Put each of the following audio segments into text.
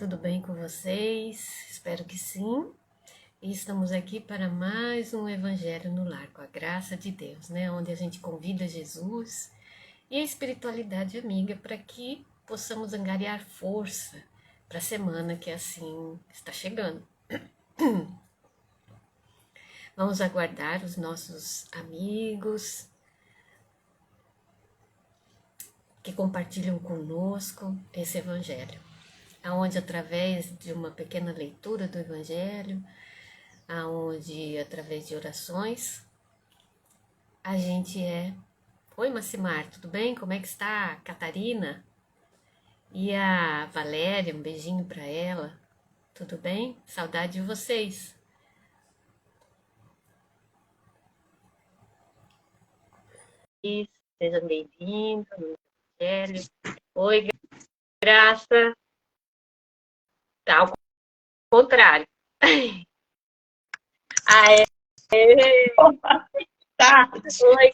tudo bem com vocês? Espero que sim. E estamos aqui para mais um Evangelho no Lar, com a graça de Deus, né? Onde a gente convida Jesus e a espiritualidade amiga para que possamos angariar força para a semana que assim está chegando. Vamos aguardar os nossos amigos que compartilham conosco esse Evangelho, aonde através de uma pequena leitura do Evangelho, aonde através de orações, a gente é... Oi, Macimar, tudo bem? Como é que está a Catarina? E a Valéria, um beijinho para ela. Tudo bem? Saudade de vocês. Sejam bem-vindos no Evangelho. Oi, Graça. Tá ao contrário. Tá. Oi,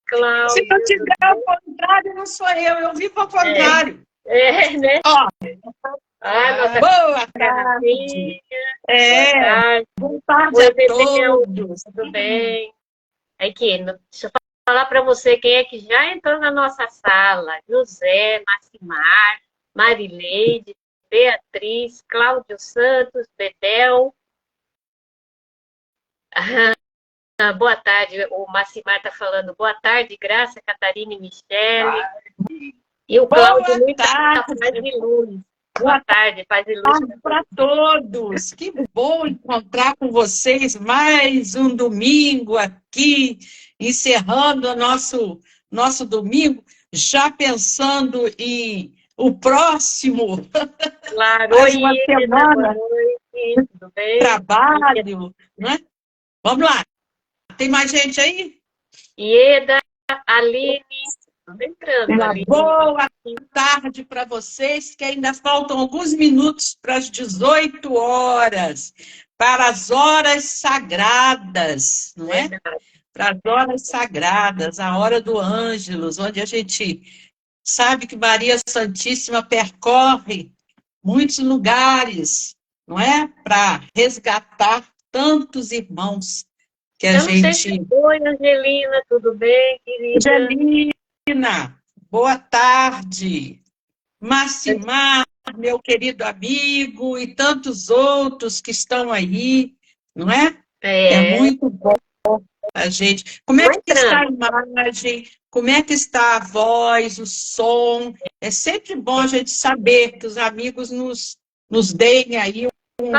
Cláudia. Se não tiver ao contrário, não sou eu vivo ao contrário. Né? Ó. Nossa boa tarde. Boa tarde a todos. Tudo bem? Aqui, deixa eu falar para você quem é que já entrou na nossa sala. José, Macimar, Marileide, Beatriz, Cláudio Santos, Bedel. Boa tarde, o Macimar está falando. Boa tarde, Graça, Catarina e Michele. E o Cláudio muito paz e luz. Boa tarde, paz e luz para todos. Que bom encontrar com vocês mais um domingo aqui, encerrando o nosso domingo, já pensando em o próximo. Claro, mais uma semana noite, tudo bem? Trabalho, né? Vamos lá. Tem mais gente aí? Ieda, Aline, entrando. Uma Aline. Boa tarde para vocês, que ainda faltam alguns minutos para as 18 horas, para as horas sagradas, não é? Para as horas sagradas, a hora do Ângelus, onde a gente sabe que Maria Santíssima percorre muitos lugares, não é? Para resgatar tantos irmãos que a gente... Não sei se foi, Angelina, tudo bem, querida? Angelina, boa tarde. Macimar, meu querido amigo, e tantos outros que estão aí, não é? É muito bom a gente. Como é que está a imagem? Como é que está a voz, o som? É sempre bom a gente saber que os amigos nos deem aí um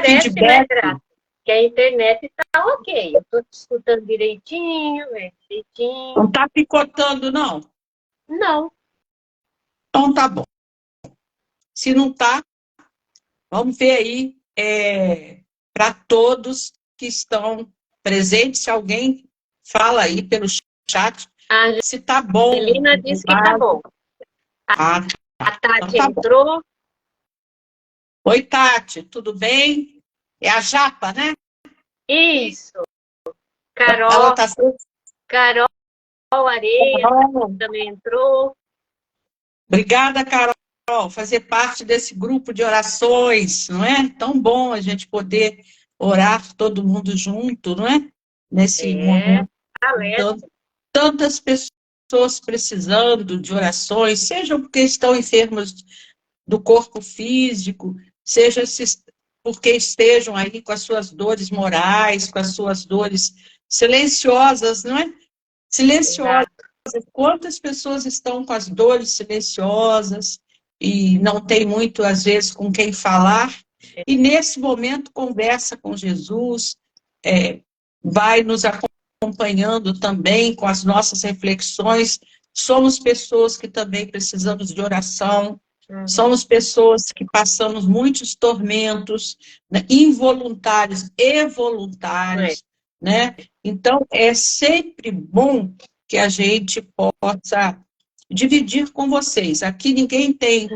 feedback. Né, Graça? Que a internet está ok. Eu estou te escutando direitinho. Não está picotando, não? Não. Então tá bom. Se não está, vamos ver aí para todos que estão presentes. Se alguém fala aí pelo chat se está bom. A Angelina disse que está bom. A Tati então entrou. Bom. Oi, Tati, tudo bem? É a Japa, né? Isso. Carol. Ela tá... Carol Areia também entrou. Obrigada, Carol, fazer parte desse grupo de orações, não é? Tão bom a gente poder orar todo mundo junto, não é? Nesse momento. Tantas pessoas precisando de orações, sejam porque estão enfermas do corpo físico, seja porque estejam aí com as suas dores morais, com as suas dores silenciosas, não é? Silenciosas. Quantas pessoas estão com as dores silenciosas e não tem muito, às vezes, com quem falar, e nesse momento conversa com Jesus, vai nos acompanhando também com as nossas reflexões. Somos pessoas que também precisamos de oração, somos pessoas que passamos muitos tormentos, né, involuntários e voluntários, né? Então, é sempre bom que a gente possa dividir com vocês. Aqui ninguém tem,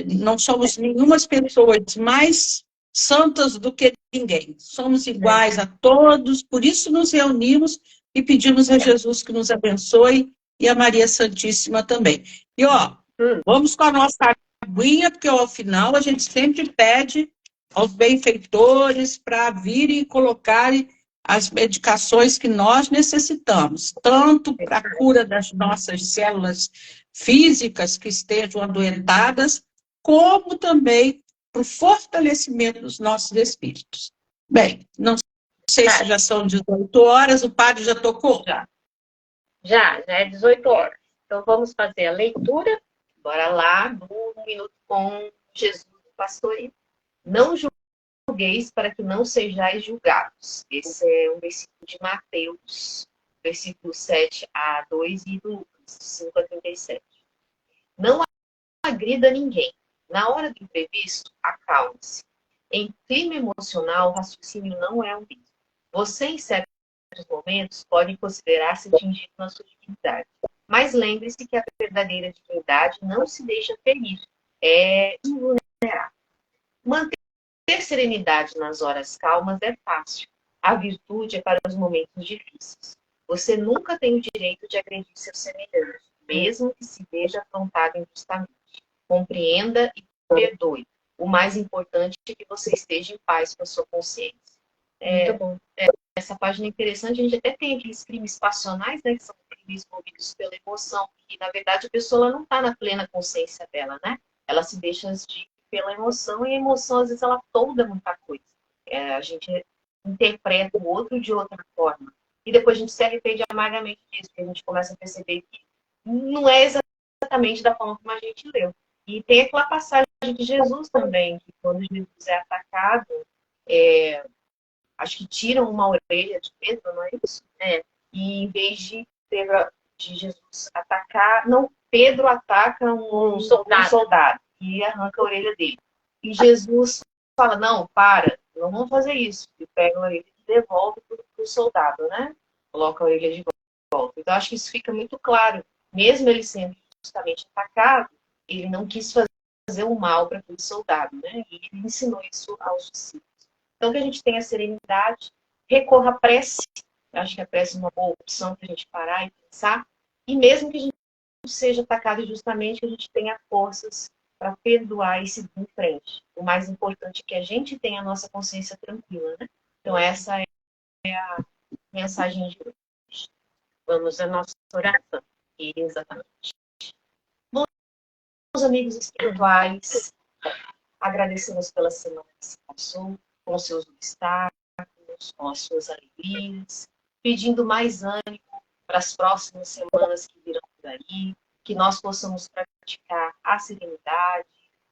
não somos nenhumas pessoas mais santas do que ninguém. Somos iguais a todos, por isso nos reunimos e pedimos a Jesus que nos abençoe e a Maria Santíssima também. E, ó, vamos com a nossa aguinha, porque ao final a gente sempre pede aos benfeitores para virem e colocarem as medicações que nós necessitamos, tanto para a cura das nossas células físicas que estejam adoentadas, como também para o fortalecimento dos nossos espíritos. Bem, não sei se já são 18 horas, o padre já tocou? Já é 18 horas. Então vamos fazer a leitura. Bora lá, no Minuto com Jesus, pastorino. Não julgueis para que não sejais julgados. Esse é um versículo de Mateus, versículo 7 a 2 e do Lucas, 5 a 37. Não agrida ninguém. Na hora do imprevisto, acalme-se. Em clima emocional, o raciocínio não é o mesmo. Você, em certos momentos, pode considerar-se atingido na sua dignidade. Mas lembre-se que a verdadeira dignidade não se deixa ferir. É invulnerável. Manter serenidade nas horas calmas é fácil. A virtude é para os momentos difíceis. Você nunca tem o direito de agredir seu semelhante, mesmo que se veja afrontado injustamente. Compreenda e perdoe. O mais importante é que você esteja em paz com a sua consciência. Muito bom. Essa página é interessante. A gente até tem aqueles crimes passionais, né, que são crimes movidos pela emoção, e na verdade a pessoa não está na plena consciência dela, né? Ela se deixa agir pela emoção, e a emoção às vezes ela tolda muita coisa. A gente interpreta o outro de outra forma. E depois a gente se arrepende amargamente disso, porque a gente começa a perceber que não é exatamente da forma como a gente leu. E tem aquela passagem de Jesus também, que quando Jesus é atacado, acho que tiram uma orelha de Pedro, não é isso? E em vez de Jesus atacar, não, Pedro ataca um soldado e arranca a orelha dele. E Jesus fala, não, não vamos fazer isso. E pega a orelha e devolve para o soldado, né? Coloca a orelha de volta. Então, acho que isso fica muito claro. Mesmo ele sendo justamente atacado, ele não quis fazer o mal para aquele soldado, né? E ele ensinou isso aos discípulos. Então, que a gente tenha serenidade, recorra à prece. Eu acho que a prece é uma boa opção para a gente parar e pensar. E mesmo que a gente seja atacado injustamente, que a gente tenha forças para perdoar e seguir em frente. O mais importante é que a gente tenha a nossa consciência tranquila, né? Então, essa é a mensagem de hoje. Vamos à nossa oração. Exatamente. Bom, meus amigos espirituais, agradecemos pela semana que se passou, com os seus obstáculos, com as suas alegrias, pedindo mais ânimo para as próximas semanas que virão por aí, que nós possamos praticar a serenidade,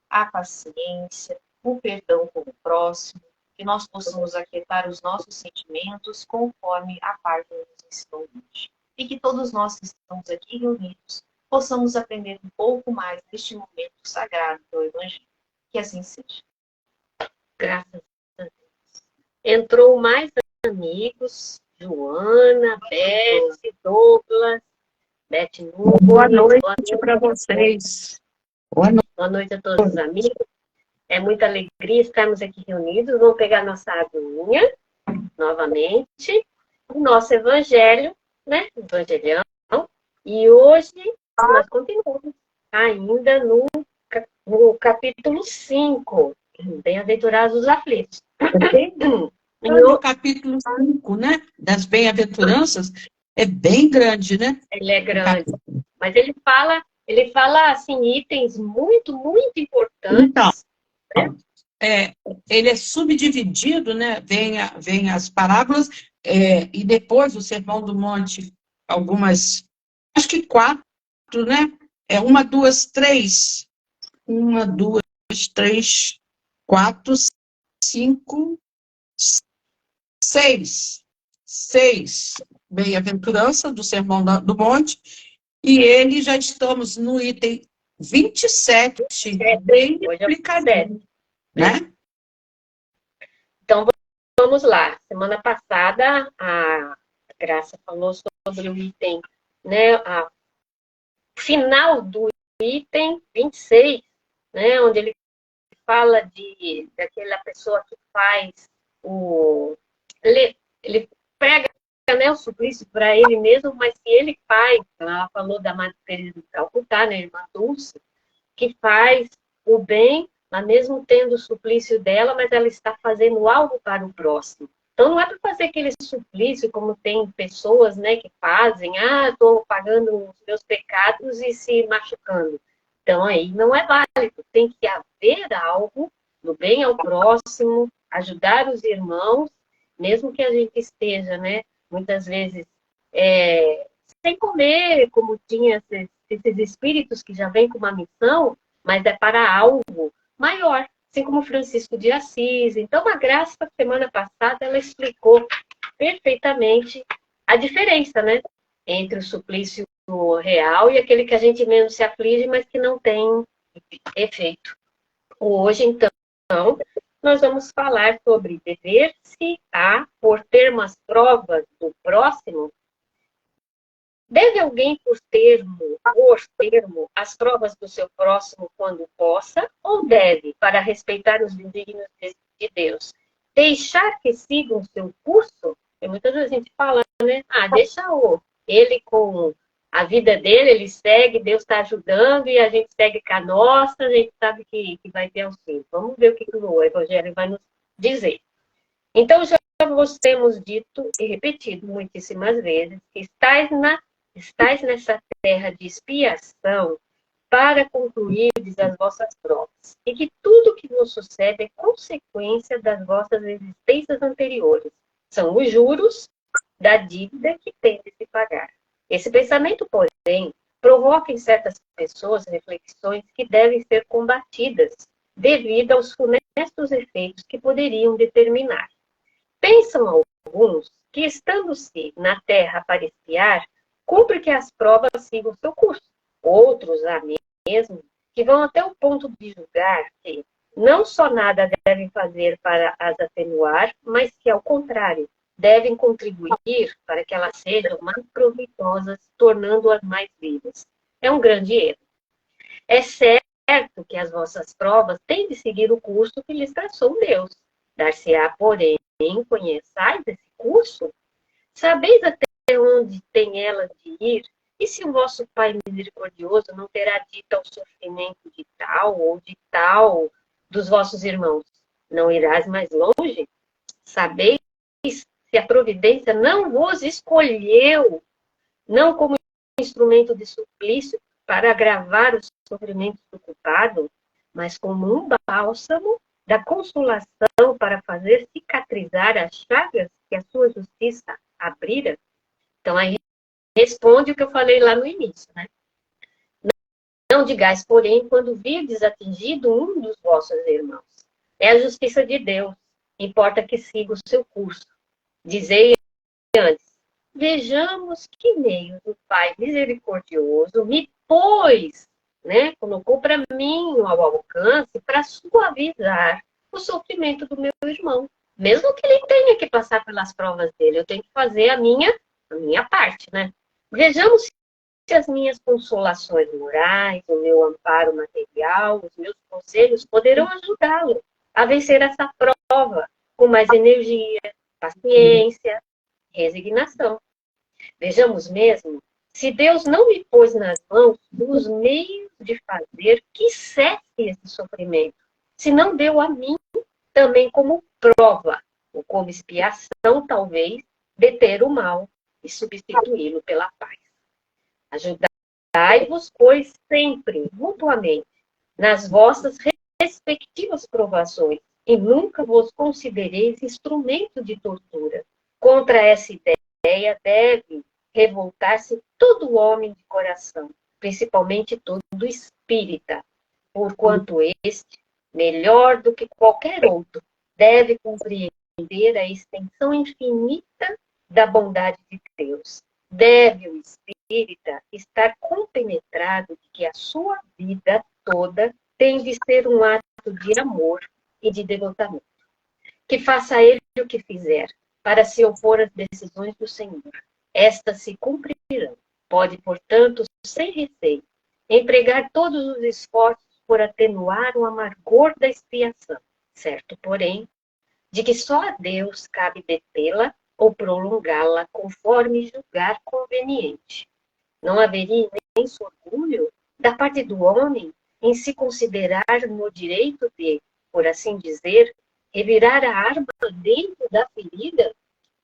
a paciência, o perdão com o próximo, que nós possamos aquietar os nossos sentimentos conforme a página nos ensinou hoje. E que todos nós que estamos aqui reunidos possamos aprender um pouco mais deste momento sagrado do Evangelho. Que assim seja. Graças a Deus. Entrou mais amigos, Joana, Beth, Douglas, Beth Nunes. Boa noite para vocês. Boa noite a todos os amigos. É muita alegria estarmos aqui reunidos. Vamos pegar nossa aguinha novamente. O nosso evangelho, né? Evangelião. E hoje nós continuamos ainda no capítulo 5. Bem-aventurados os aflitos. No capítulo 5, né? Das bem-aventuranças, é bem grande, né? Ele é grande. Mas ele fala assim, itens muito, muito importantes. Então, ele é subdividido, né? Vem as parábolas, e depois o Sermão do Monte, algumas, acho que 4, né? 1, 2, 3. 1, 2, 3, 4, 5, 6. 6 bem-aventurança do Sermão do Monte, e ele já estamos no item 27, bem explicadinho, né? Então, vamos lá. Semana passada, a Graça falou sobre o item, né, a final do item 26, né, onde ele fala daquela pessoa que faz ele pega, né, o suplício para ele mesmo, mas que ele faz, ela falou da Madre Teresa de Calcutá, né, irmã Dulce, que faz o bem, mas mesmo tendo o suplício dela, mas ela está fazendo algo para o próximo. Então, não é para fazer aquele suplício, como tem pessoas, né, que fazem, estou pagando os meus pecados e se machucando. Então, aí não é válido. Tem que haver algo no bem ao próximo, ajudar os irmãos, mesmo que a gente esteja, né, muitas vezes, sem comer, como tinha esses espíritos que já vêm com uma missão, mas é para algo maior, assim como Francisco de Assis. Então, a Graça, semana passada, ela explicou perfeitamente a diferença, né, entre o suplício real e aquele que a gente menos se aflige, mas que não tem efeito. Hoje, então, nós vamos falar sobre dever-se a, por termos provas do próximo. Deve alguém por termo, as provas do seu próximo quando possa, ou deve, para respeitar os desígnios de Deus, deixar que sigam o seu curso? E muitas vezes a gente fala, né? Deixa ele com a vida dele, ele segue, Deus está ajudando e a gente segue com a nossa, a gente sabe que vai ter auxílio. Vamos ver o que o Evangelho vai nos dizer. Então, já vos temos dito e repetido muitíssimas vezes que estáis nessa terra de expiação para concluirdes as vossas provas, e que tudo que vos sucede é consequência das vossas existências anteriores. São os juros da dívida que tem de se pagar. Esse pensamento, porém, provoca em certas pessoas reflexões que devem ser combatidas devido aos funestos efeitos que poderiam determinar. Pensam alguns que, estando-se na terra para espiar, cumpre que as provas sigam o seu curso. Outros, há mesmo, que vão até o ponto de julgar que não só nada devem fazer para as atenuar, mas que, ao contrário, devem contribuir para que elas sejam mais proveitosas, tornando-as mais vivas. É um grande erro. É certo que as vossas provas têm de seguir o curso que lhes traçou Deus. Dar-se-á, porém, conheçais esse curso? Sabeis até onde tem ela de ir? E se o vosso Pai misericordioso não terá dito ao sofrimento de tal ou de tal dos vossos irmãos, não irás mais longe? Sabeis se a providência não vos escolheu, não como instrumento de suplício para agravar os sofrimentos do culpado, mas como um bálsamo da consolação para fazer cicatrizar as chagas que a sua justiça abrira? Então, aí responde o que eu falei lá no início, né? Não digais, porém, quando virdes atingido um dos vossos irmãos. É a justiça de Deus. Importa que siga o seu curso. Dizei antes, vejamos que meio o Pai misericordioso me pôs, né? Colocou para mim ao alcance para suavizar o sofrimento do meu irmão. Mesmo que ele tenha que passar pelas provas dele, eu tenho que fazer a minha parte, né? Vejamos se as minhas consolações morais, o meu amparo material, os meus conselhos poderão ajudá-lo a vencer essa prova com mais energia, paciência, resignação. Vejamos mesmo se Deus não me pôs nas mãos os meios de fazer que cesse esse sofrimento, se não deu a mim também como prova, ou como expiação, talvez, deter o mal e substituí-lo pela paz. Ajudai-vos, pois, sempre, mutuamente, nas vossas respectivas provações, e nunca vos considereis instrumento de tortura. Contra essa ideia deve revoltar-se todo homem de coração, principalmente todo espírita, porquanto este, melhor do que qualquer outro, deve compreender a extensão infinita da bondade de Deus. Deve o espírita estar compenetrado de que a sua vida toda tem de ser um ato de amor e de devotamento. Que faça ele o que fizer, para se opor às decisões do Senhor. Estas se cumprirão. Pode, portanto, sem receio, empregar todos os esforços por atenuar o amargor da expiação, certo, porém, de que só a Deus cabe detê-la ou prolongá-la conforme julgar conveniente. Não haveria imenso orgulho da parte do homem em se considerar no direito de, por assim dizer, revirar a arma dentro da ferida,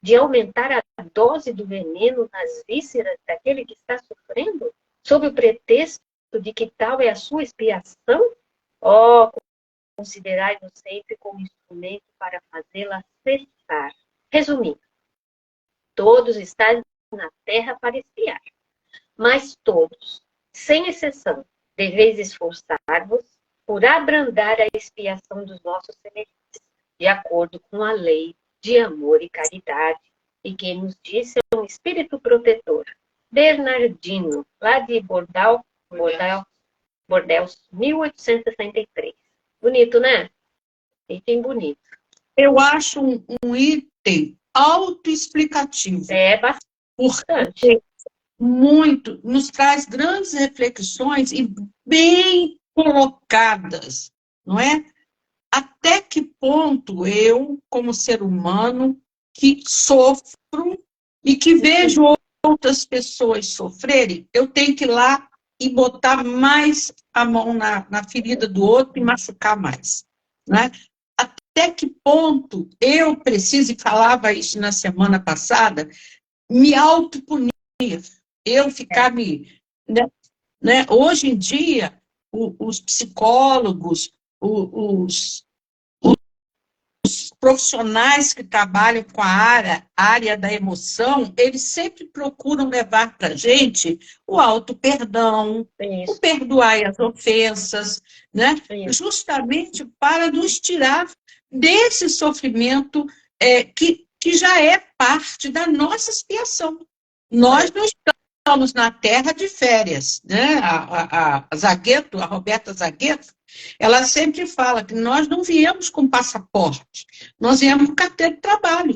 de aumentar a dose do veneno nas vísceras daquele que está sofrendo, sob o pretexto de que tal é a sua expiação? Oh, considerai-nos sempre como instrumento para fazê-la cessar. Resumindo, todos estáis na terra para expiar, mas todos, sem exceção, deveis esforçar-vos por abrandar a expiação dos nossos semelhantes, de acordo com a lei de amor e caridade, e quem nos disse é um espírito protetor, Bernardino, lá de Bordeaux, 1863. Bonito, né? Item bonito. Eu acho um item autoexplicativo. É bastante. Porque nos traz grandes reflexões e bem colocadas, não é? Até que ponto eu, como ser humano, que sofro e que vejo outras pessoas sofrerem, eu tenho que ir lá e botar mais a mão na ferida do outro e machucar mais, né? Até que ponto eu preciso, e falava isso na semana passada, me autopunir, eu ficar né? Hoje em dia, os psicólogos, os profissionais que trabalham com a área da emoção, eles sempre procuram levar para a gente o auto-perdão, o perdoar as ofensas, né? Justamente para nos tirar desse sofrimento que já é parte da nossa expiação. Nós não estamos na terra de férias, né? A Roberta Zagueto, ela sempre fala que nós não viemos com passaporte, nós viemos com carteira de trabalho.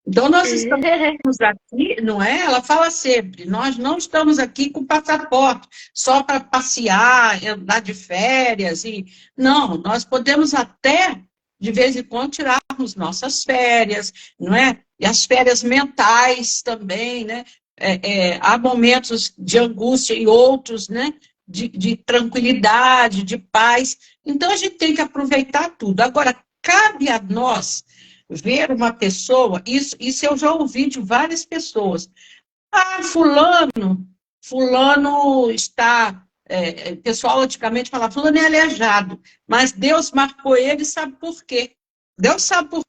Então, nós estamos aqui, não é? Ela fala sempre, nós não estamos aqui com passaporte, só para passear, andar de férias. Não, nós podemos até, de vez em quando, tirarmos nossas férias, não é? E as férias mentais também, né? Há momentos de angústia e outros, né? De tranquilidade, de paz. Então, a gente tem que aproveitar tudo. Agora, cabe a nós ver uma pessoa, isso eu já ouvi de várias pessoas. Fulano está... o pessoal antigamente falava, fulano é aleijado, mas Deus marcou ele, sabe por quê? Deus sabe por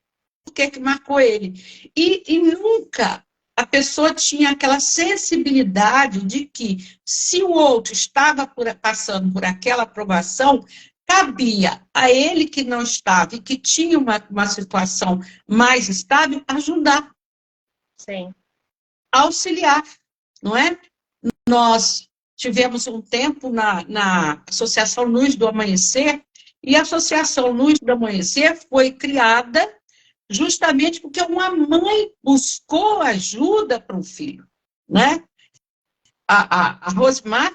que marcou ele. E nunca a pessoa tinha aquela sensibilidade de que, se o outro estava passando por aquela provação, cabia a ele que não estava e que tinha uma situação mais estável, ajudar. Sim. Auxiliar, não é? Nós tivemos um tempo na Associação Luz do Amanhecer, e a Associação Luz do Amanhecer foi criada justamente porque uma mãe buscou ajuda para um filho, né? A Rosemar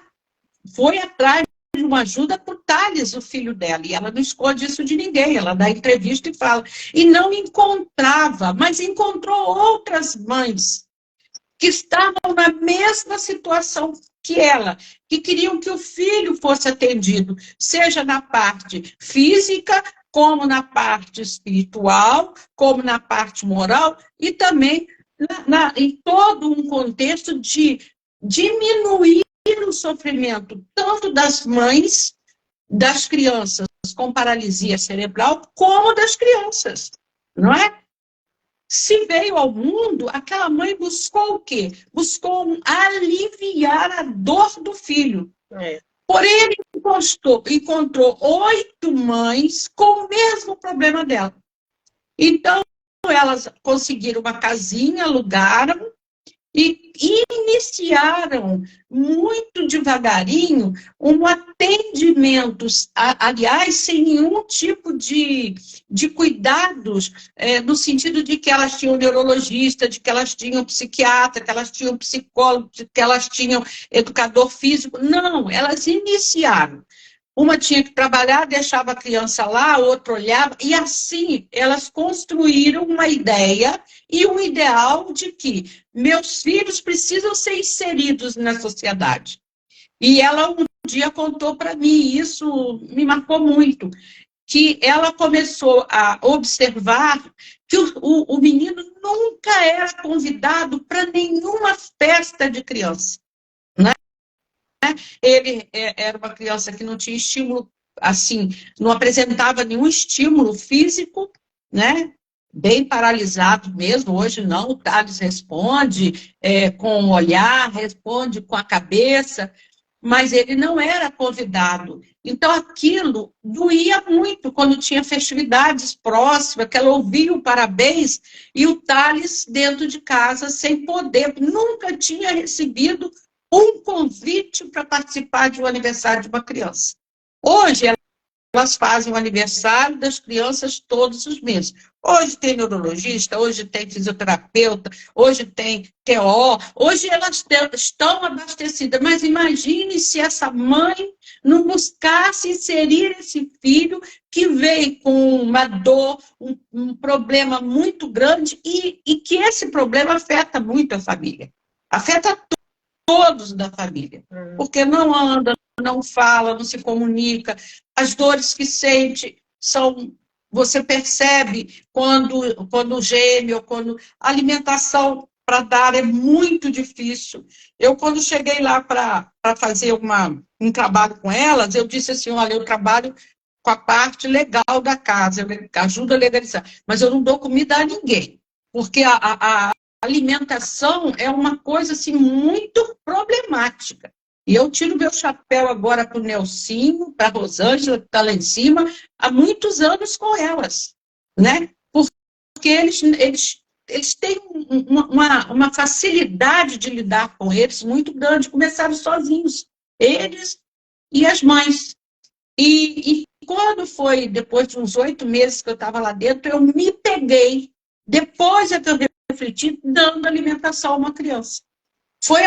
foi atrás de uma ajuda para o Thales, o filho dela, e ela não esconde isso de ninguém, ela dá entrevista e fala, e não encontrava, mas encontrou outras mães que estavam na mesma situação que ela, que queriam que o filho fosse atendido, seja na parte física, como na parte espiritual, como na parte moral, e também em todo um contexto de diminuir o sofrimento, tanto das mães, das crianças com paralisia cerebral, como das crianças, não é? Se veio ao mundo, aquela mãe buscou o quê? Buscou aliviar a dor do filho. Porém, ele encontrou 8 mães com o mesmo problema dela. Então, elas conseguiram uma casinha, alugaram e iniciaram muito devagarinho um atendimento, aliás, sem nenhum tipo de cuidados, no sentido de que elas tinham neurologista, de que elas tinham psiquiatra, que elas tinham psicólogo, de que elas tinham educador físico. Não, elas iniciaram. Uma tinha que trabalhar, deixava a criança lá, a outra olhava, e assim elas construíram uma ideia e um ideal de que meus filhos precisam ser inseridos na sociedade. E ela dia contou para mim, e isso me marcou muito, que ela começou a observar que o menino nunca era convidado para nenhuma festa de criança. Ele era uma criança que não tinha estímulo, assim, não apresentava nenhum estímulo físico, né? Bem paralisado mesmo. Hoje não, o Thales responde com o olhar, responde com a cabeça, mas ele não era convidado. Então, aquilo doía muito quando tinha festividades próximas, que ela ouvia o parabéns, e o Thales dentro de casa, sem poder, nunca tinha recebido um convite para participar de um aniversário de uma criança. Hoje, elas fazem o aniversário das crianças todos os meses. Hoje tem neurologista, hoje tem fisioterapeuta, hoje tem TO, hoje elas estão abastecidas. Mas imagine se essa mãe não buscasse inserir esse filho que veio com uma dor, um problema muito grande e que esse problema afeta muito a família. Afeta todos da família, porque não anda, não fala, não se comunica, as dores que sente são, você percebe quando geme, ou quando a alimentação para dar é muito difícil. Eu, quando cheguei lá para fazer um trabalho com elas, eu disse assim, olha, eu trabalho com a parte legal da casa, eu ajudo a legalizar, mas eu não dou comida a ninguém, porque a alimentação é uma coisa assim, muito problemática. E eu tiro meu chapéu agora para o Nelsinho, para a Rosângela, que está lá em cima, há muitos anos com elas, né? Porque eles têm uma facilidade de lidar com eles muito grande. Começaram sozinhos, eles e as mães. E quando foi, depois de uns 8 meses que eu estava lá dentro, eu me peguei, depois é que eu refleti, dando alimentação a uma criança. Foi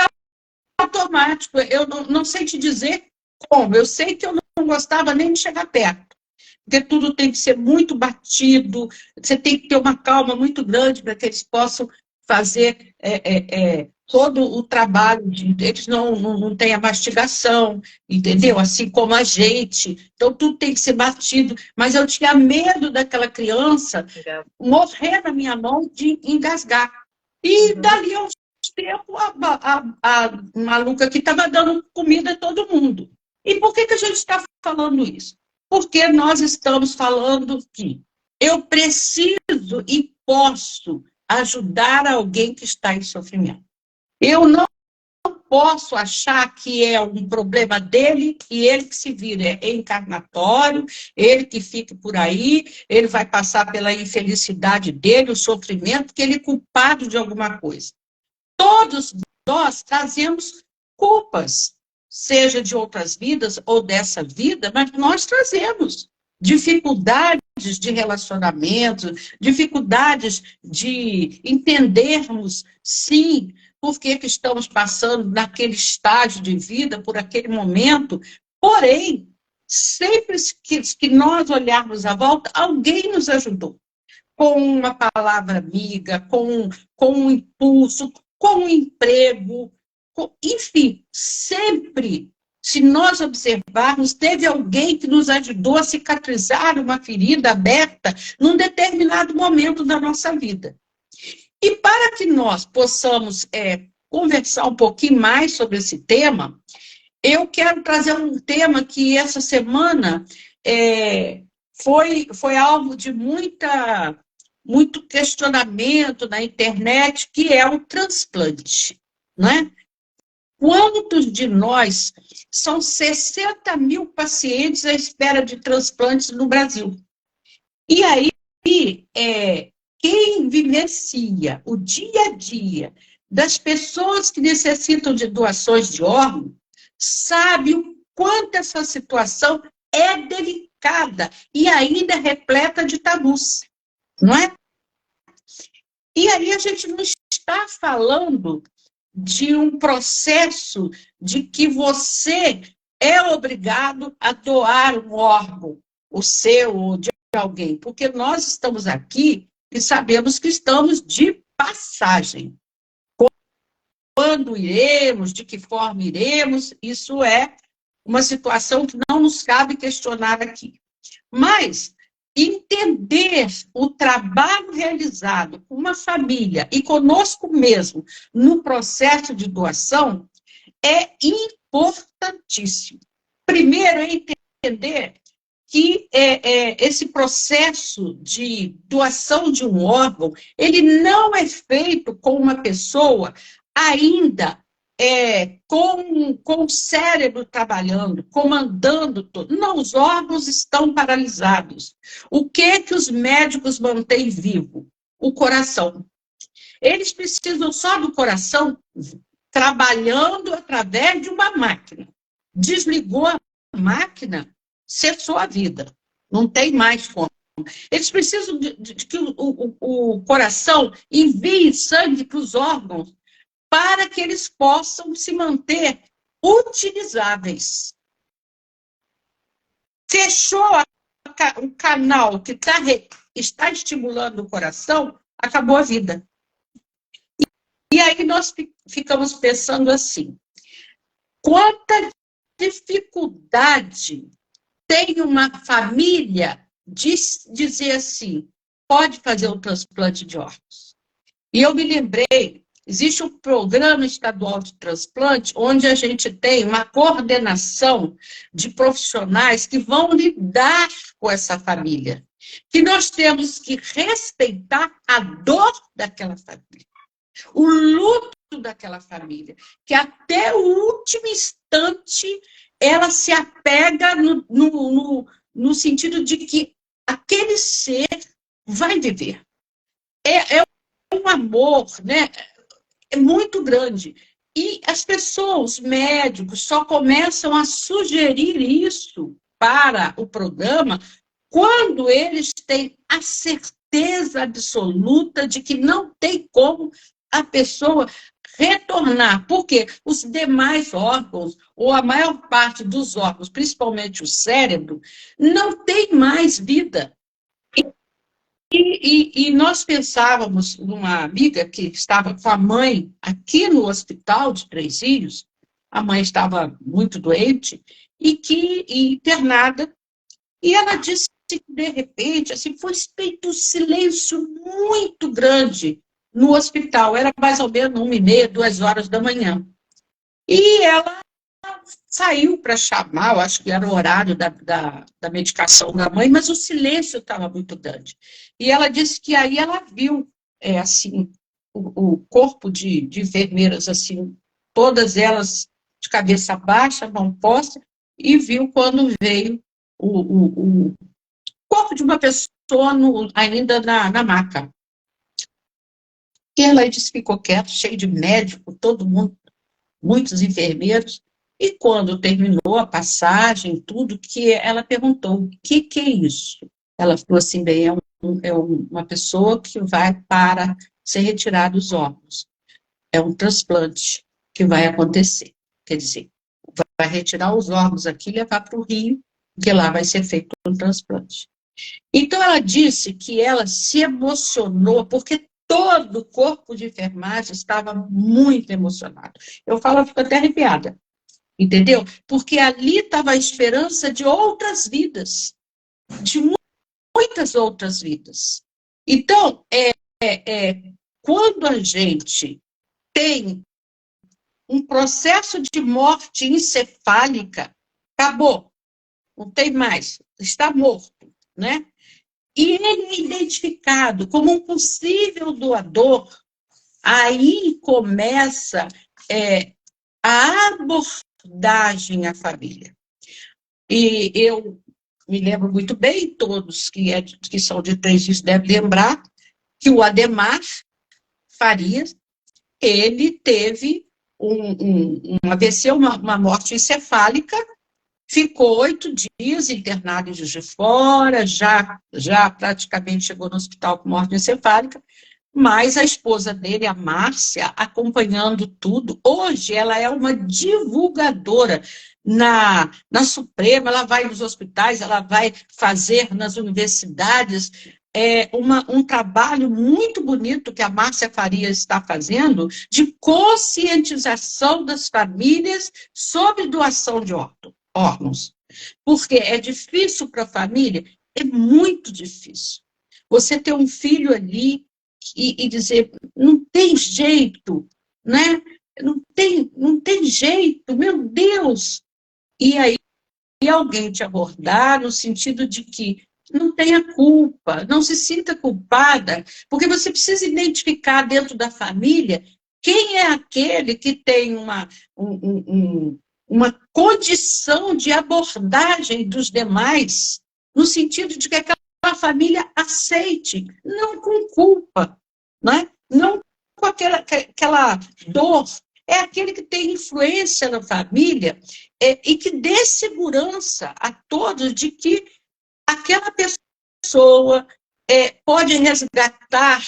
automático, eu não sei te dizer como, eu sei que eu não gostava nem de chegar perto, porque tudo tem que ser muito batido, você tem que ter uma calma muito grande para que eles possam fazer todo o trabalho, eles não têm a mastigação, entendeu? Assim como a gente, então tudo tem que ser batido, mas eu tinha medo daquela criança morrer na minha mão de engasgar. E dali a uns tempos, a maluca que estava dando comida a todo mundo. E por que a gente está falando isso? Porque nós estamos falando que eu preciso e posso ajudar alguém que está em sofrimento. Eu não posso achar que é um problema dele e ele que se vira, é encarnatório, ele que fica por aí, ele vai passar pela infelicidade dele, o sofrimento, que ele é culpado de alguma coisa. Todos nós trazemos culpas, seja de outras vidas ou dessa vida, mas nós trazemos dificuldades de relacionamento, dificuldades de entendermos, sim, por que estamos passando naquele estágio de vida, por aquele momento. Porém, sempre que nós olharmos à volta, alguém nos ajudou. Com uma palavra amiga, com um impulso, com um emprego, enfim, sempre, se nós observarmos, teve alguém que nos ajudou a cicatrizar uma ferida aberta num determinado momento da nossa vida. E para que nós possamos conversar um pouquinho mais sobre esse tema, eu quero trazer um tema que essa semana foi alvo de muito questionamento na internet, que é o transplante, né? Quantos de nós, são 60 mil pacientes à espera de transplantes no Brasil. E aí, quem vivencia o dia a dia das pessoas que necessitam de doações de órgãos, sabe o quanto essa situação é delicada e ainda repleta de tabus, não é? E aí a gente não está falando de um processo de que você é obrigado a doar um órgão, o seu ou de alguém, porque nós estamos aqui e sabemos que estamos de passagem. Quando iremos, de que forma iremos, isso é uma situação que não nos cabe questionar aqui. Mas entender o trabalho realizado com uma família e conosco mesmo no processo de doação é importantíssimo. Primeiro é entender que esse processo de doação de um órgão, ele não é feito com uma pessoa ainda com o cérebro trabalhando, comandando tudo. Não, os órgãos estão paralisados. O que os médicos mantêm vivo? O coração. Eles precisam só do coração trabalhando através de uma máquina. Desligou a máquina, cessou a vida. Não tem mais como. Eles precisam de que o coração envie sangue para os órgãos para que eles possam se manter utilizáveis. Fechou o canal que está estimulando o coração, acabou a vida. E aí nós ficamos pensando assim, quanta dificuldade tem uma família de dizer assim, pode fazer um transplante de órgãos. E eu me lembrei, existe um programa estadual de transplante, onde a gente tem uma coordenação de profissionais que vão lidar com essa família. Que nós temos que respeitar a dor daquela família, o luto daquela família, que até o último instante ela se apega no sentido de que aquele ser vai viver. É um amor, né? É muito grande. E as pessoas, os médicos, só começam a sugerir isso para o programa quando eles têm a certeza absoluta de que não tem como a pessoa retornar. Porque os demais órgãos, ou a maior parte dos órgãos, principalmente o cérebro, não tem mais vida. E nós pensávamos numa amiga que estava com a mãe aqui no hospital de Três Rios, a mãe estava muito doente e internada, e ela disse que, de repente, assim, foi feito um silêncio muito grande no hospital, era mais ou menos 1h30, 2h da manhã. E ela saiu para chamar, eu acho que era o horário da medicação da mãe, mas o silêncio estava muito grande. E ela disse que aí ela viu, assim, o corpo de enfermeiras, assim, todas elas de cabeça baixa, mão posta, e viu quando veio o corpo de uma pessoa ainda na maca. E ela disse que ficou quieta, cheio de médico, todo mundo, muitos enfermeiros. E quando terminou a passagem, tudo, que ela perguntou, o que é isso? Ela falou assim, bem, é uma pessoa que vai para ser retirada dos órgãos. É um transplante que vai acontecer. Quer dizer, vai retirar os órgãos aqui e levar para o Rio, porque lá vai ser feito um transplante. Então, ela disse que ela se emocionou, porque todo o corpo de enfermagem estava muito emocionado. Eu falo, eu fico até arrepiada. Entendeu? Porque ali estava a esperança de outras vidas, de muitas outras vidas. Então, quando a gente tem um processo de morte encefálica, acabou, não tem mais, está morto, né? E ele é identificado como um possível doador, aí começa a abordagem à família. E eu me lembro muito bem, todos que são de Três Rios devem lembrar, que o Ademar Farias, ele teve um AVC, uma morte encefálica, ficou 8 dias internado em Juiz de Fora, já praticamente chegou no hospital com morte encefálica, mas a esposa dele, a Márcia, acompanhando tudo. Hoje ela é uma divulgadora na Suprema, ela vai nos hospitais, ela vai fazer nas universidades um trabalho muito bonito que a Márcia Farias está fazendo de conscientização das famílias sobre doação de órgão. órgãos. Porque é difícil para a família, é muito difícil. Você ter um filho ali e dizer, não tem jeito, né? Não tem jeito, meu Deus! E aí alguém te abordar no sentido de que não tenha culpa, não se sinta culpada, porque você precisa identificar dentro da família quem é aquele que tem uma condição de abordagem dos demais, no sentido de que aquela família aceite, não com culpa, né? Não com aquela dor. É aquele que tem influência na família e que dê segurança a todos de que aquela pessoa pode resgatar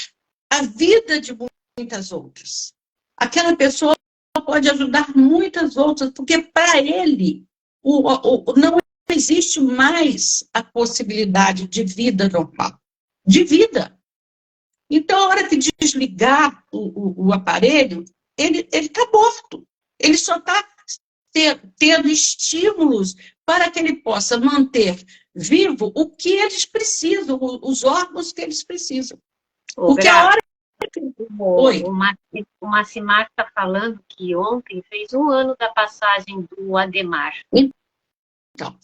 a vida de muitas outras. Aquela pessoa pode ajudar muitas outras, porque para ele não existe mais a possibilidade de vida normal, de vida. Então, a hora que desligar o aparelho, ele está morto. Ele só está tendo estímulos para que ele possa manter vivo o que eles precisam, os órgãos que eles precisam. Porque a hora que... Oi. O Macimar está falando que ontem fez 1 ano da passagem do Ademar. Então,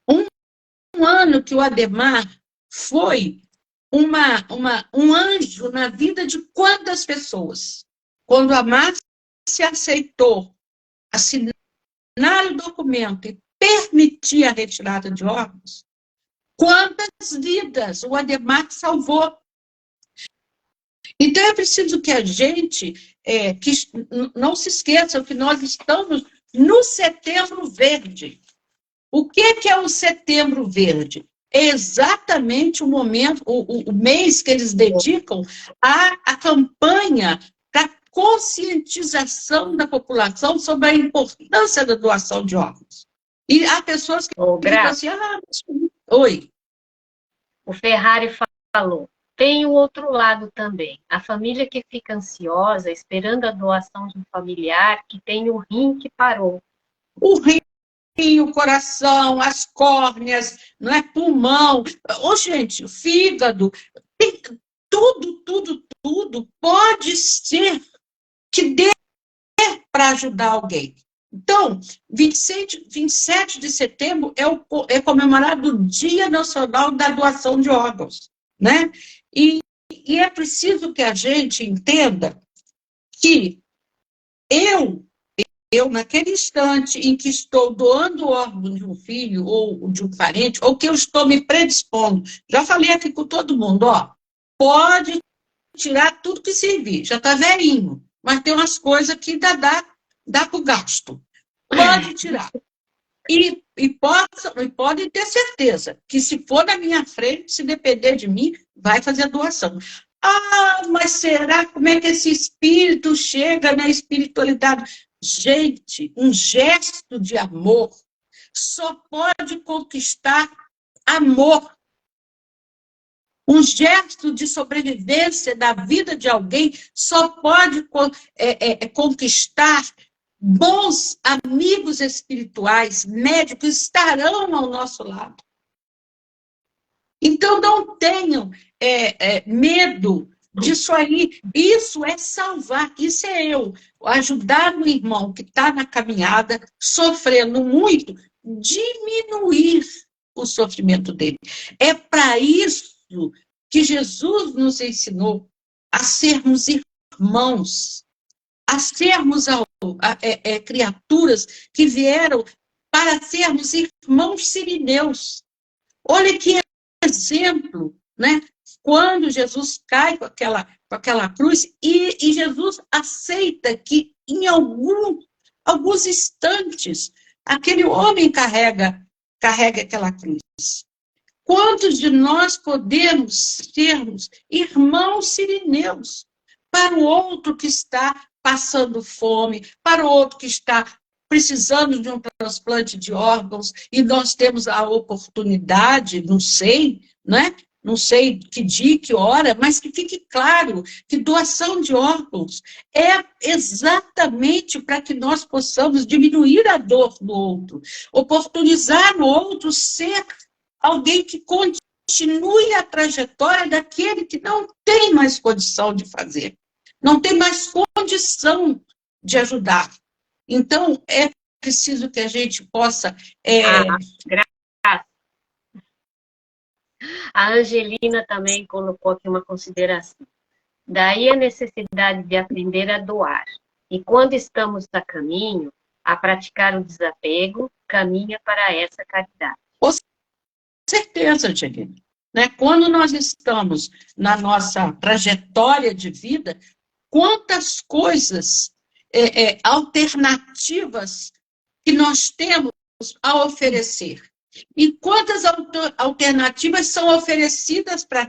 um ano que o Ademar foi um anjo na vida de quantas pessoas? Quando a Márcia aceitou assinar o documento e permitir a retirada de órgãos, quantas vidas o Ademar salvou? Então, é preciso que a gente que não se esqueça que nós estamos no Setembro Verde. O que é o Setembro Verde? É exatamente o momento, o mês que eles dedicam à campanha da conscientização da população sobre a importância da doação de órgãos. E há pessoas que ficam assim, oi. O Ferrari falou, tem o outro lado também, a família que fica ansiosa, esperando a doação de um familiar que tem o rim que parou. O rim, o coração, as córneas, não é? Pulmão, gente, o fígado, tem tudo pode ser que dê para ajudar alguém. Então, 27 de setembro é comemorado o Dia Nacional da Doação de Órgãos, né? E é preciso que a gente entenda que eu, naquele instante em que estou doando o órgão de um filho ou de um parente, ou que eu estou me predispondo, já falei aqui com todo mundo, pode tirar tudo que servir, já está velhinho, mas tem umas coisas que ainda dá para o gasto. Pode tirar. E podem ter certeza que se for na minha frente, se depender de mim, vai fazer a doação. Mas será? Como é que esse espírito chega na espiritualidade? Gente, um gesto de amor só pode conquistar amor. Um gesto de sobrevivência da vida de alguém só pode conquistar bons amigos espirituais, médicos, estarão ao nosso lado. Então, não tenham medo disso aí. Isso é salvar, isso é eu. Ajudar o irmão que está na caminhada, sofrendo muito, diminuir o sofrimento dele. É para isso que Jesus nos ensinou a sermos irmãos, a sermos criaturas que vieram para sermos irmãos sirineus. Olha que exemplo, né? Quando Jesus cai com aquela cruz e Jesus aceita que em alguns instantes aquele homem carrega aquela cruz. Quantos de nós podemos sermos irmãos sirineus para o outro que está passando fome, para o outro que está precisando de um transplante de órgãos e nós temos a oportunidade, não sei, né, não sei que dia, que hora, mas que fique claro que doação de órgãos é exatamente para que nós possamos diminuir a dor do outro, oportunizar no outro ser alguém que continue a trajetória daquele que não tem mais condição de fazer, não tem mais condição de ajudar. Então, é preciso que a gente possa... A Angelina também colocou aqui uma consideração. Daí a necessidade de aprender a doar. E quando estamos a caminho, a praticar o desapego, caminha para essa caridade. Com certeza, Angelina. Né? Quando nós estamos na nossa trajetória de vida, quantas coisas alternativas que nós temos a oferecer. E quantas alternativas são oferecidas para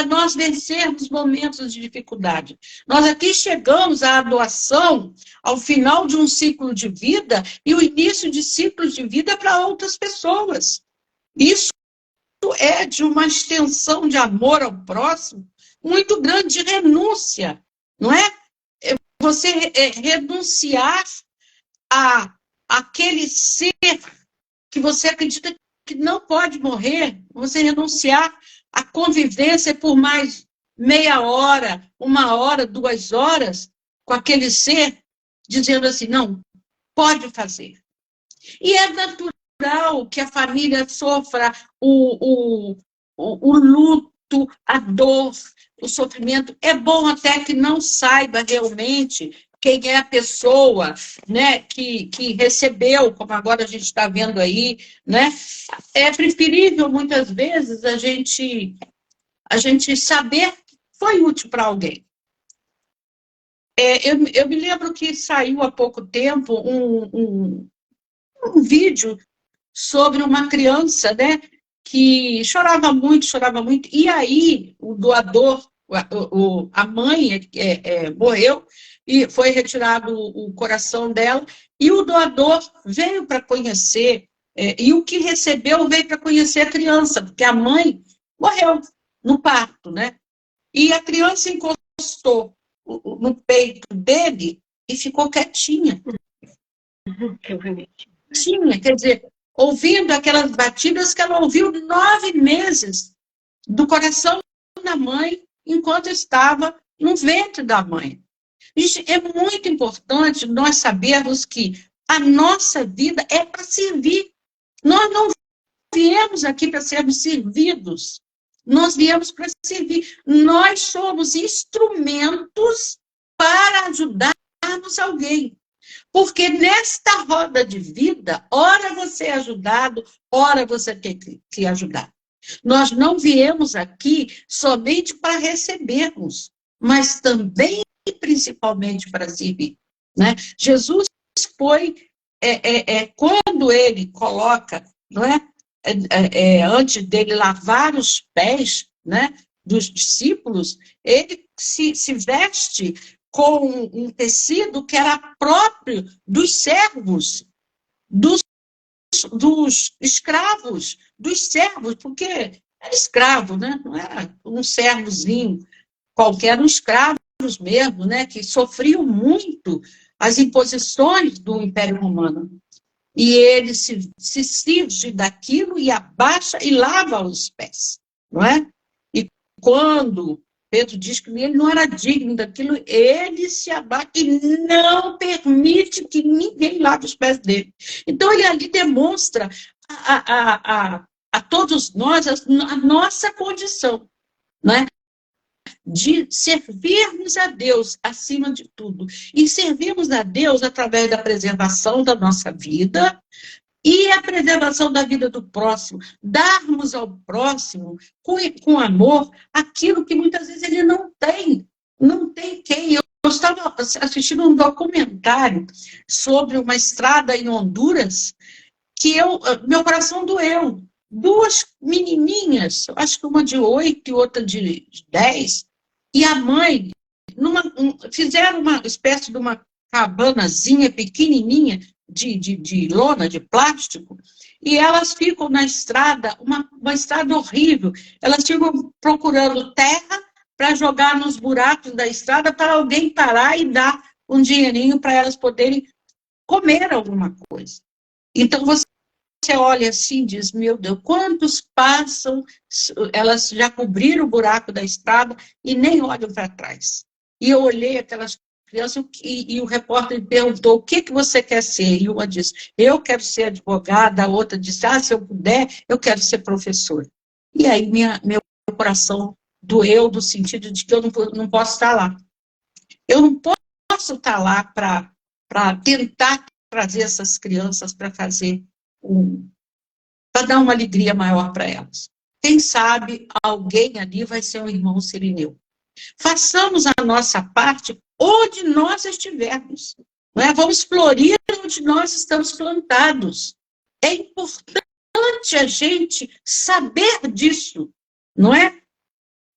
nós vencermos momentos de dificuldade. Nós aqui chegamos à doação ao final de um ciclo de vida e o início de ciclos de vida para outras pessoas. Isso é de uma extensão de amor ao próximo muito grande, de renúncia, não é? Você renunciar a aquele ser que você acredita que não pode morrer, você renunciar à convivência por mais meia hora, 1 hora, 2 horas, com aquele ser, dizendo assim, não, pode fazer. E é natural que a família sofra o luto, a dor, o sofrimento. É bom até que não saiba realmente quem é a pessoa, né, que recebeu, como agora a gente está vendo aí, né? É preferível, muitas vezes, a gente saber que foi útil para alguém. Eu me lembro que saiu há pouco tempo um vídeo sobre uma criança, né, que chorava muito, e aí o doador, a mãe morreu, e foi retirado o coração dela, e o doador veio para conhecer, e o que recebeu veio para conhecer a criança, porque a mãe morreu no parto, né? E a criança encostou no peito dele e ficou quietinha. Que bonitinho. Quer dizer, ouvindo aquelas batidas que ela ouviu 9 meses do coração da mãe, enquanto estava no ventre da mãe. É muito importante nós sabermos que a nossa vida é para servir. Nós não viemos aqui para sermos servidos. Nós viemos para servir. Nós somos instrumentos para ajudarmos alguém. Porque nesta roda de vida, ora você é ajudado, ora você tem que ajudar. Nós não viemos aqui somente para recebermos, mas também e principalmente para servir. Né? Jesus foi, quando ele coloca, não é? Antes dele lavar os pés, né, dos discípulos, ele se veste com um tecido que era próprio dos servos, dos escravos, dos servos, porque era escravo, né? Não era um servozinho qualquer, um escravo mesmo, né, que sofriam muito as imposições do Império Romano. E ele se cinge daquilo e abaixa e lava os pés, não é? E quando Pedro diz que ele não era digno daquilo, ele se abaixa e não permite que ninguém lave os pés dele. Então, ele ali demonstra a todos nós a nossa condição, não é? De servirmos a Deus acima de tudo. E servirmos a Deus através da preservação da nossa vida e a preservação da vida do próximo. Darmos ao próximo, com amor, aquilo que muitas vezes ele não tem. Não tem quem. Eu estava assistindo um documentário sobre uma estrada em Honduras que meu coração doeu. 2 menininhas, acho que uma de 8 e outra de 10, e a mãe fizeram uma espécie de uma cabanazinha pequenininha de lona, de plástico, e elas ficam na estrada, uma estrada horrível. Elas ficam procurando terra para jogar nos buracos da estrada para alguém parar e dar um dinheirinho para elas poderem comer alguma coisa. Então, você olha assim e diz, meu Deus, quantos passam, elas já cobriram o buraco da estrada e nem olham para trás. E eu olhei aquelas crianças e o repórter perguntou, o que você quer ser? E uma disse, eu quero ser advogada, a outra disse, se eu puder, eu quero ser professora. E aí meu coração doeu no sentido de que eu não posso estar lá. Eu não posso estar lá para tentar trazer essas crianças para fazer para dar uma alegria maior para elas. Quem sabe alguém ali vai ser um irmão sirineu. Façamos a nossa parte onde nós estivermos. Não é? Vamos florir onde nós estamos plantados. É importante a gente saber disso, não é?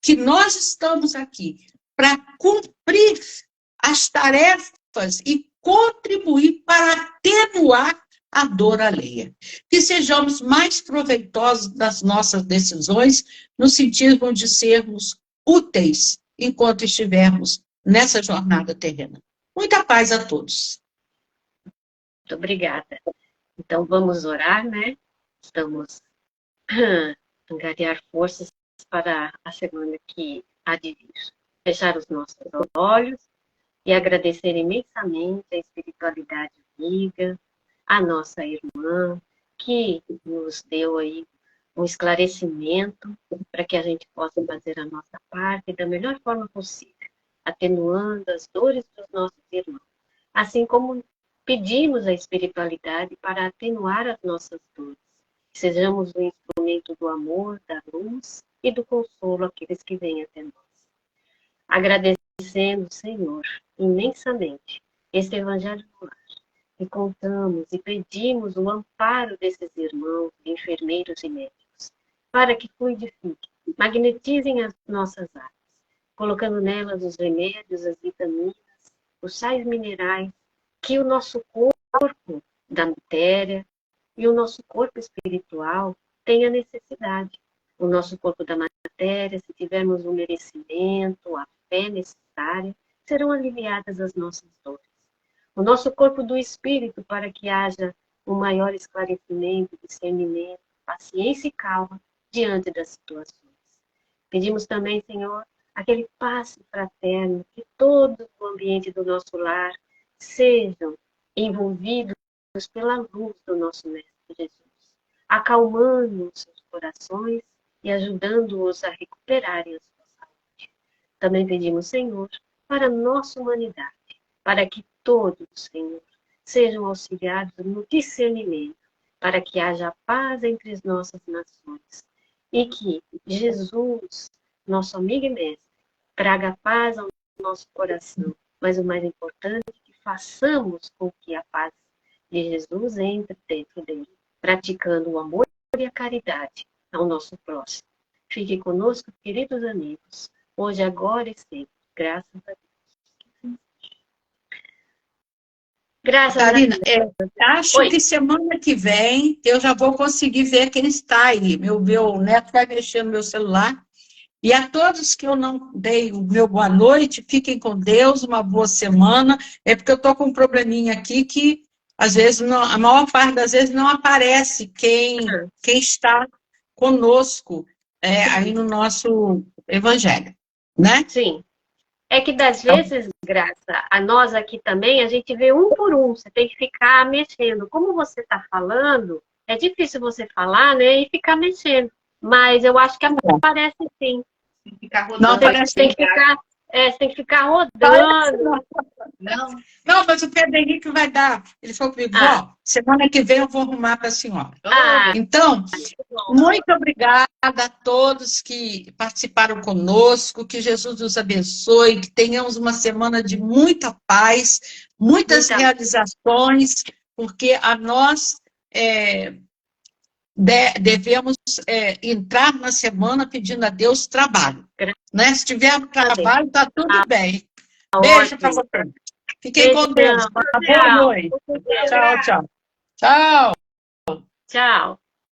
Que nós estamos aqui para cumprir as tarefas e contribuir para atenuar a dor alheia. Que sejamos mais proveitosos das nossas decisões, no sentido de sermos úteis enquanto estivermos nessa jornada terrena. Muita paz a todos. Muito obrigada. Então, vamos orar, né? Estamos angariar forças para a semana que há de vir. Fechar os nossos olhos e agradecer imensamente a espiritualidade amiga, a nossa irmã, que nos deu aí um esclarecimento para que a gente possa fazer a nossa parte da melhor forma possível, atenuando as dores dos nossos irmãos. Assim como pedimos a espiritualidade para atenuar as nossas dores. Sejamos o instrumento do amor, da luz e do consolo àqueles que vêm até nós. Agradecendo, Senhor, imensamente, este Evangelho do Lar. E contamos e pedimos o amparo desses irmãos, enfermeiros e médicos, para que fluidifiquem, magnetizem as nossas águas, colocando nelas os remédios, as vitaminas, os sais minerais, que o nosso corpo da matéria e o nosso corpo espiritual tenha necessidade. O nosso corpo da matéria, se tivermos o merecimento, a fé necessária, serão aliviadas as nossas dores. O nosso corpo do espírito, para que haja um maior esclarecimento, discernimento, paciência e calma diante das situações. Pedimos também, Senhor, aquele passe fraterno, que todos no ambiente do nosso lar sejam envolvidos pela luz do nosso Mestre Jesus, acalmando os seus corações e ajudando-os a recuperarem a sua saúde. Também pedimos, Senhor, para a nossa humanidade, para que todos, Senhor, sejam auxiliados no discernimento, para que haja paz entre as nossas nações. E que Jesus, nosso amigo e mestre, traga paz ao nosso coração. Mas o mais importante é que façamos com que a paz de Jesus entre dentro dele, praticando o amor e a caridade ao nosso próximo. Fique conosco, queridos amigos, hoje, agora e sempre. Graças a Deus. Graças Catarina, a Deus. Acho que semana que vem eu já vou conseguir ver quem está aí. Meu neto vai mexer no meu celular. E a todos que eu não dei o meu boa noite, fiquem com Deus, uma boa semana. É porque eu estou com um probleminha aqui que, às vezes, a maior parte das vezes não aparece quem está conosco aí no nosso evangelho, né? Sim. É que, das vezes, Graça, a nós aqui também, a gente vê um por um. Você tem que ficar mexendo. Como você está falando, é difícil você falar, né, e ficar mexendo. Mas eu acho que aparece sim. Tem que ficar rodando. Não, parece Tem que ficar rodando. Não, mas o Pedro Henrique vai dar. Ele falou comigo, semana que vem eu vou arrumar para a senhora. Então, muito obrigada a todos que participaram conosco, que Jesus nos abençoe, que tenhamos uma semana de muita paz, muitas realizações, porque a nós devemos entrar na semana pedindo a Deus trabalho. Né? Se tiver trabalho, está tudo bem. Beijo para você. Fiquem com Deus. Uma boa noite. Tchau, tchau. Tchau. Tchau.